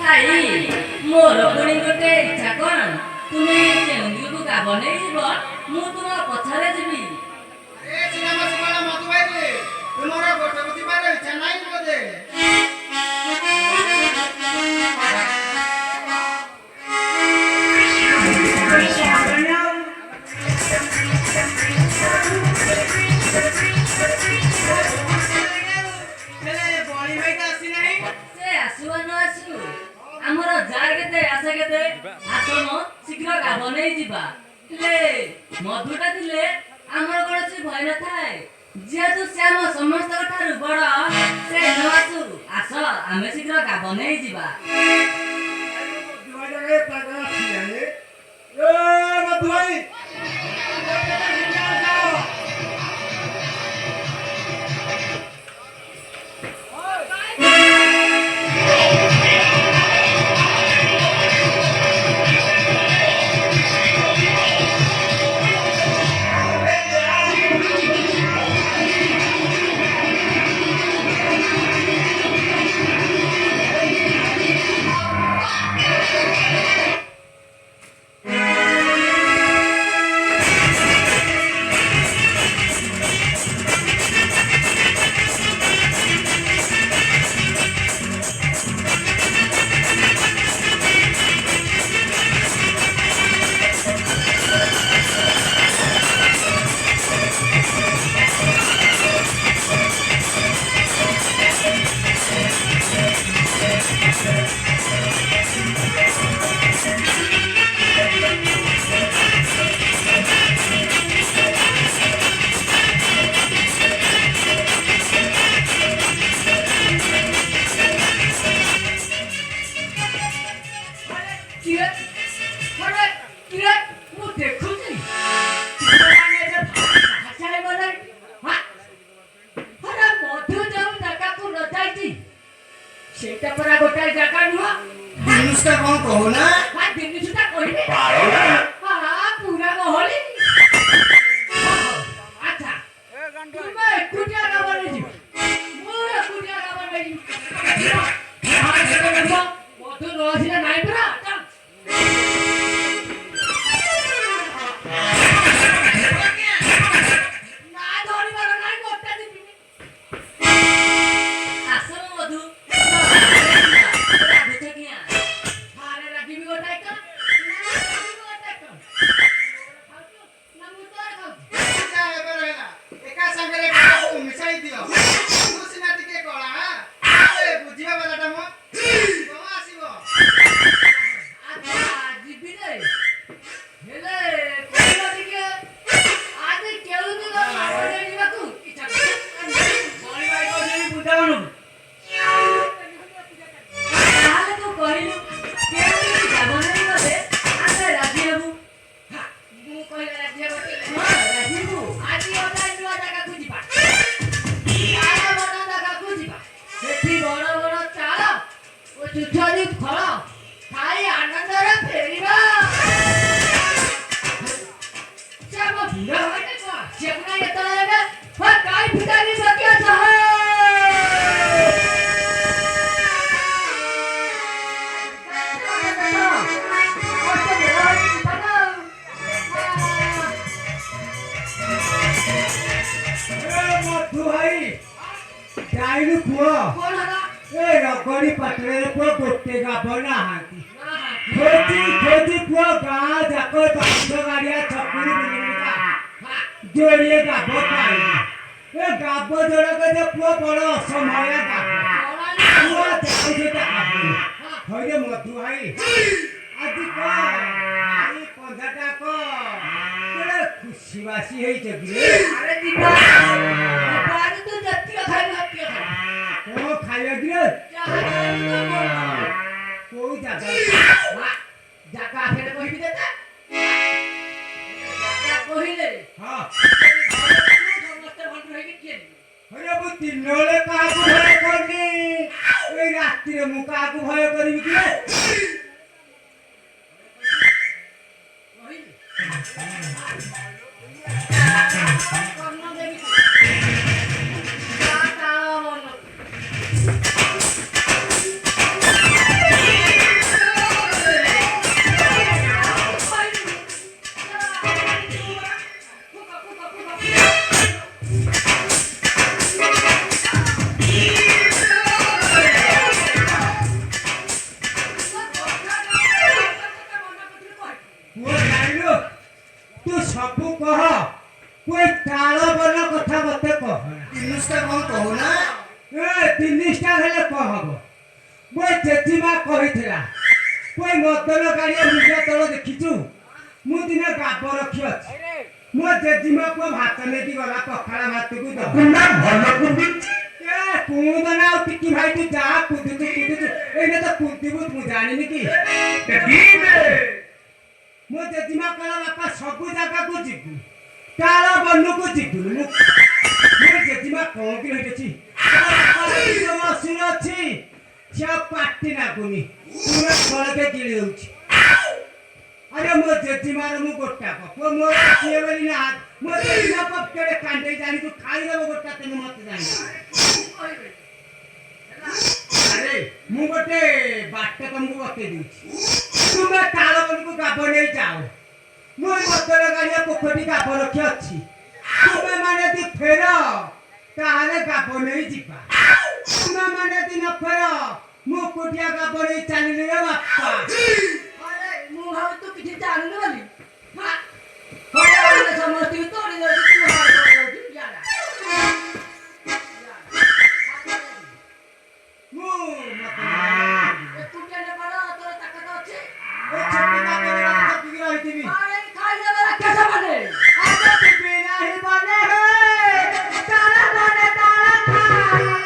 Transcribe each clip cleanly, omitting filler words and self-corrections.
साई मोर पुणी गोटे इच्छा कौन तुम्हें केउंदिକୁ ଗାବ ନେଇଯିବ ମୁଁ ତୁମ ପଛରେ ଯିବି। ଏ ସିନେମା ସିନେମା ମଧୁ ଭାଇ ତୁମର ଗୋଟେ ବୁଝିବାର ଇଚ୍ଛା ନାହିଁ ବୋଧେ? ଆମର ଯାଏ କେତେ ଆଶା କେତେ ଆସନ ଶୀଘ୍ର ଗାବ ନେଇଯିବା। ହେଲେ ମଧୁଟା ଥିଲେ ଆମର କୌଣସି ଭୟ ନଥାଏ। ଯେହେତୁ ସେ ଆମ ସମସ୍ତଙ୍କ ଠାରୁ ବଡ଼ ସେ ନ ଆସୁ ଆସ ଆମେ ଶୀଘ୍ର ଗାବ ନେଇଯିବା। সেটা পরা গোটাই জায়গা নুহ জিনিসটা কোন কহ না জিনিসটা কইবে পারো না পুরা গহলি আচ্ছা তুমি কুটিয়া গাবরে যাও মই কুটিয়া গাবরে যাও মধু রসিনা নাই পুরা रगड़ी पटरे पुआ गोटे गाभ नाहांती खोदी खोदी पुआ गाँ जाक पांच गाड़िया छपुरी बुलिका जोड़िए गाभ पाइली ए गाभ जोड़क जे पुआ बड़ असमय गाभ पुआ देखै जे गाभ होइरे मधु भाई आदि को आई पंजाटा को केड़े खुशी बासी हेइ जगिरे अरे दीपा बारे तो जत्ती खाइ हत्ती खाइ ओ खाइया गिरे कोई जागा जागा फेरे कहि देता जागा कहिले हां समस्त भंड रहि के अरे वो तिनले का को भय करनी ओई रात्रि रे मु का को भय करबी कि ମୋ ଜେଜେମା କହିଥିଲା କୋଇ ମଦନ ଗାଡ଼ିଆ ମୁଣ୍ଡ ତଳ ଦେଖିଛୁ ମୁଁ ଦିନେ ଗାବ ରଖି ଅଛି ମୋ ଜେଜେମା ପୁଅ ଭାତ ନେଇକି ଗଲା ପଖାଳ ଭାତକୁ ଦବା ଭଲ କୁନ୍ଦିଛି କୁନ୍ଦନା ଆଉ ଟିକି ଭାଇ ତୁ ଯା କୁଦୁଛୁ ଏଇନେ ତ କୁନ୍ଦିବୁ ମୁଁ ଜାଣିନି କି ମୋ ଜେଜେମା କହିଲା ବାପା ସବୁ ଜାଗାକୁ ଯିବୁ ତାଳ ବନକୁ ଯିବୁନି ମୋ ଜେଜେମା କଣ କି ରହିଛି ଅସୁର ଅଛି ସେ ପାଟି ଲାଗୁନି ପୁରା ଫଳକେ ଗିଳି ଦଉଛି अरे मो जेजीमार मु गोटा को मो किए बली ना मो जेजीमा को केड़े कांडे जानी तू खाई देबो गोटा तने मत जानी अरे मु गोटे बाटे तुमको बते दूची तुमे तालबन को गाबो नै जाओ मो मतर गाड़िया पोखरी गाबो रखी अछि तुमे माने दी फेर ताले गाबो नै जिबा तुमे माने दी न फेर मु कोटिया गाबो नै चाली रे बापा ମୁଁ ଭାବୁ ତୁ କିଛି ଜାଣିନୁ ବୋଲି ହଁ ସମସ୍ତଙ୍କୁ ତୋଡ଼ି ଦେଉଛି ତୁ ହାର କରିଦେଉଛୁ ଜାଣା ମୁଁ ଏକୁଟିଆ ନେବାର ତୋର ତାକତ ଅଛି ଏ ଛୋଟି ନା କରିବା ଛୋଟି ରହିଥିବି ଆରେ ଖାଇଦେବେ ରାକ୍ଷସ ମାନେ ଆରେ ଟିପି ନାହିଁ ବନେ ହେ ତାରା ବନେ ତାରା ଖାଇ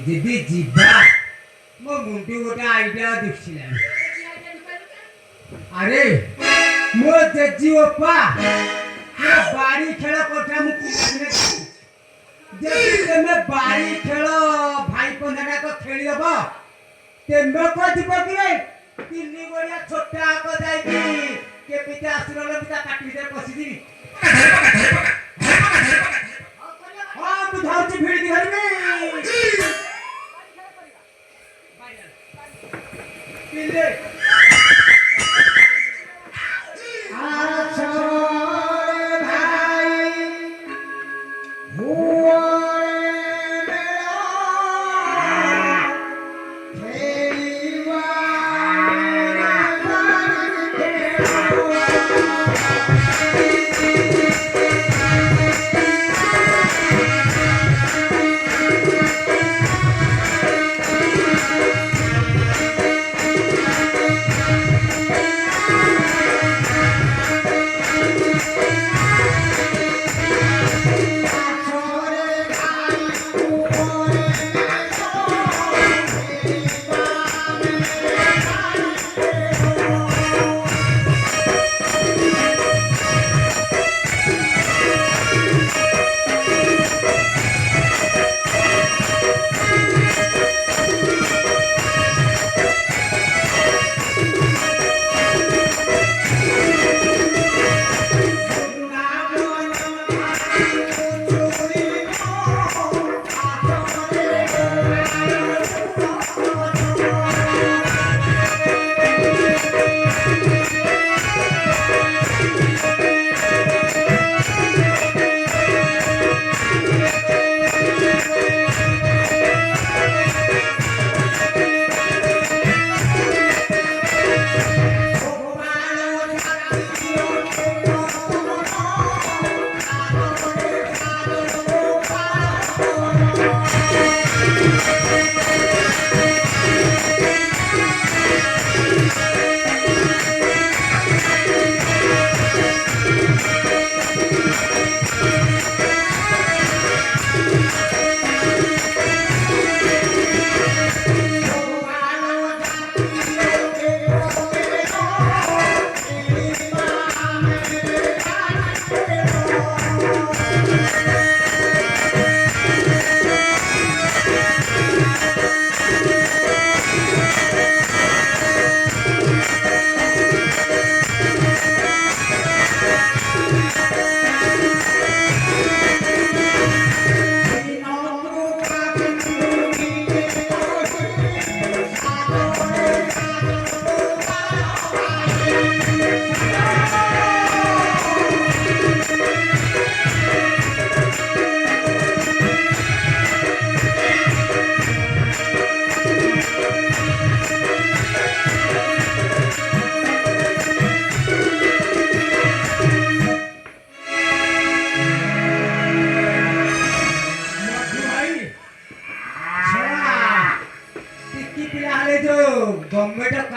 दीदी जीवा मो मुंडी गोटे आइडिया दिखिला अरे मो जेजी ओपा ये बाड़ी खेल कोठा मु पिलाने जेजी तेमे बाड़ी खेल भाई पंदाना को खेली दबो तेमे को दिबो कि रे तिन्नी गोलिया छोटा को जाई कि के पिता आसुरल पिता काटी दे पसी दिबी हां बुझाउची भिड़ी दी हरमे पिले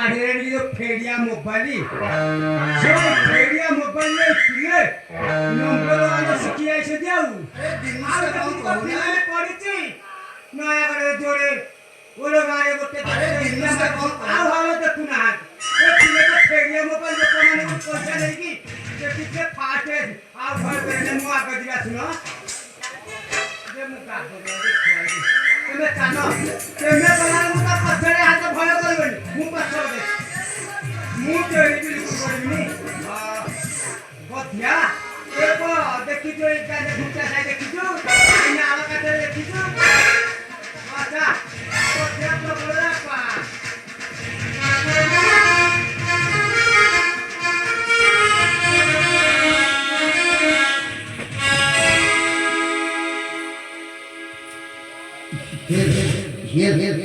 କାଢିଲେଣି ଯୋଉ ଫେଡିଆ ମୋବାଇଲ ସେ ଫେଡିଆ ମୋବାଇଲରେ ଥିଲେ ନମ୍ବର ଆମେ ଶିଖି ଯାଇଛନ୍ତି ଆଉ ପଡିଛି ନୟାଗଡ଼ରେ ଯୋଡ଼େ ଓଲୋ ଗାଁରେ ଗୋଟେ ଆଉ ଭାବ ଦେଖୁନାହାନ୍ତି ଏ ଥିଲେ ତ ଫେଡିଆ ମୋବାଇଲ ଲୋକମାନଙ୍କୁ ପଇସା ଦେଇକି ସେ ଟିକେ ଫାଷ୍ଟ ଆଉ ଭୟ କରିଲେ ମୁଁ ଆଗ ଯିବା ଶୁଣ ଯେ ମୁଁ କାଗଜ ତମେ କାନ ତେମେ ଗଲାରେ ମୁଁ ତା ପଛରେ ହାତ ଭୟ କରିବନି ମୁଁ ପଛରେ ମୁଁ କେହି ବିଲକୁଲ କରିବିନି ବଧିଆ ଏ ଦେଖିଛୁ ଏଇ ଗାଁରେ ଘୁଞ୍ଚା ସାଇ ଦେଖିଛୁ ନାଳ କାଠରେ ଦେଖିଛୁ ଆଚ୍ଛା ବଧିଆ ପ୍ରବଳ ପା Here.